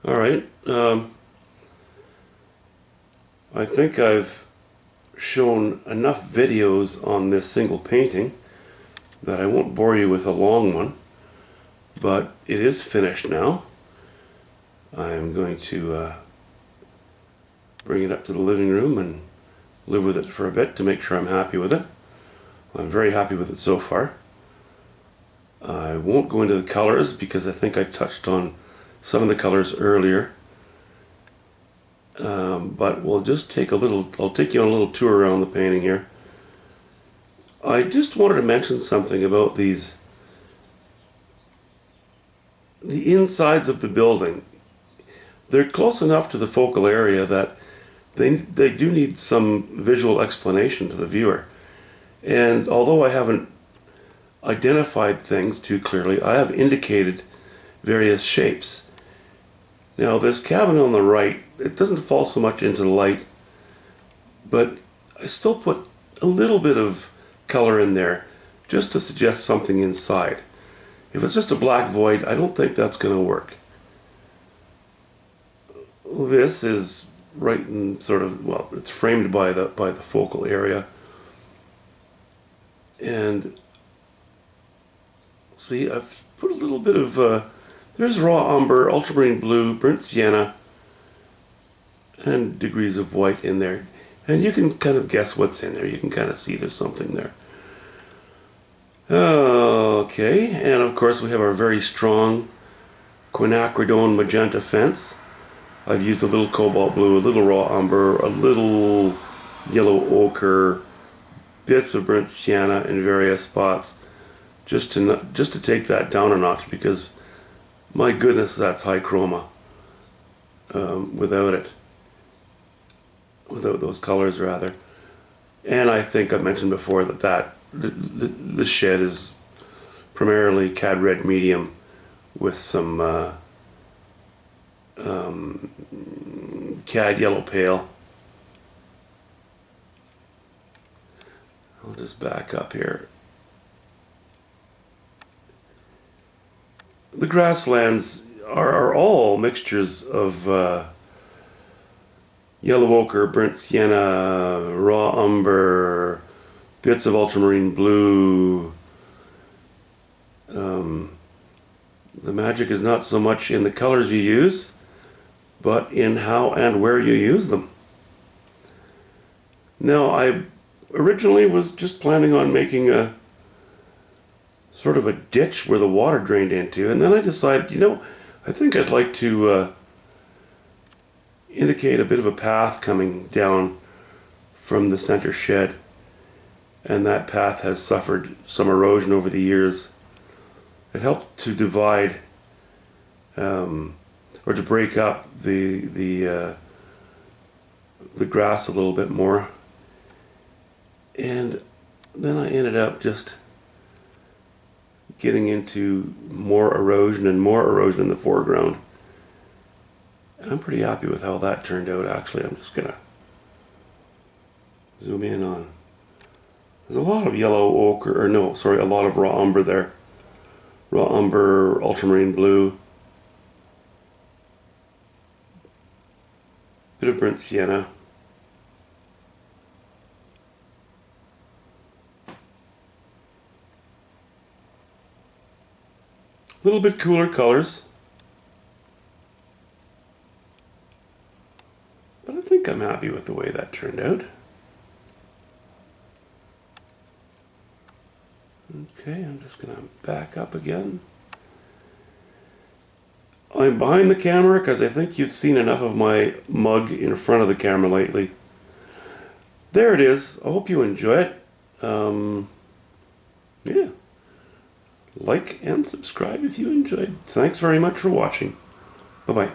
Alright, I think I've shown enough videos on this single painting that I won't bore you with a long one, but it is finished now. I'm going to bring it up to the living room and live with it for a bit to make sure I'm happy with it. I'm very happy with it so far. I won't go into the colors because I think I touched on some of the colors earlier. But we'll just take I'll take you on a little tour around the painting here. I just wanted to mention something about the insides of the building. They're close enough to the focal area that they do need some visual explanation to the viewer. And although I haven't identified things too clearly, I have indicated various shapes. Now this cabin on the right, it doesn't fall so much into the light, but I still put a little bit of color in there just to suggest something inside. If it's just a black void, I don't think that's going to work. This is right in sort of, well, it's framed by the focal area. And see, I've put a little bit of there's raw umber, ultramarine blue, burnt sienna, and degrees of white in there. And you can kind of guess what's in there. You can kind of see there's something there. Okay, and of course we have our very strong quinacridone magenta fence. I've used a little cobalt blue, a little raw umber, a little yellow ochre, bits of burnt sienna in various spots, just to take that down a notch, because my goodness, that's high chroma without those colors rather. And I think I mentioned before that the shed is primarily cad red medium with some cad yellow pale. I'll just back up here. The grasslands are all mixtures of yellow ochre, burnt sienna, raw umber, bits of ultramarine blue. The magic is not so much in the colors you use, but in how and where you use them. Now, I originally was just planning on making a sort of a ditch where the water drained into, and then I decided, I think I'd like to indicate a bit of a path coming down from the center shed, and that path has suffered some erosion over the years. It helped to divide or to break up the grass a little bit more, and then I ended up just getting into more erosion and more erosion in the foreground. I'm pretty happy with how that turned out, actually. I'm just gonna zoom in on. There's a lot of yellow ochre, or no, sorry, a lot of raw umber there. Raw umber, ultramarine blue, bit of burnt sienna. A little bit cooler colors. But I think I'm happy with the way that turned out. Okay, I'm just going to back up again. I'm behind the camera because I think you've seen enough of my mug in front of the camera lately. There it is. I hope you enjoy it. Yeah. Like and subscribe if you enjoyed. Thanks very much for watching. Bye-bye.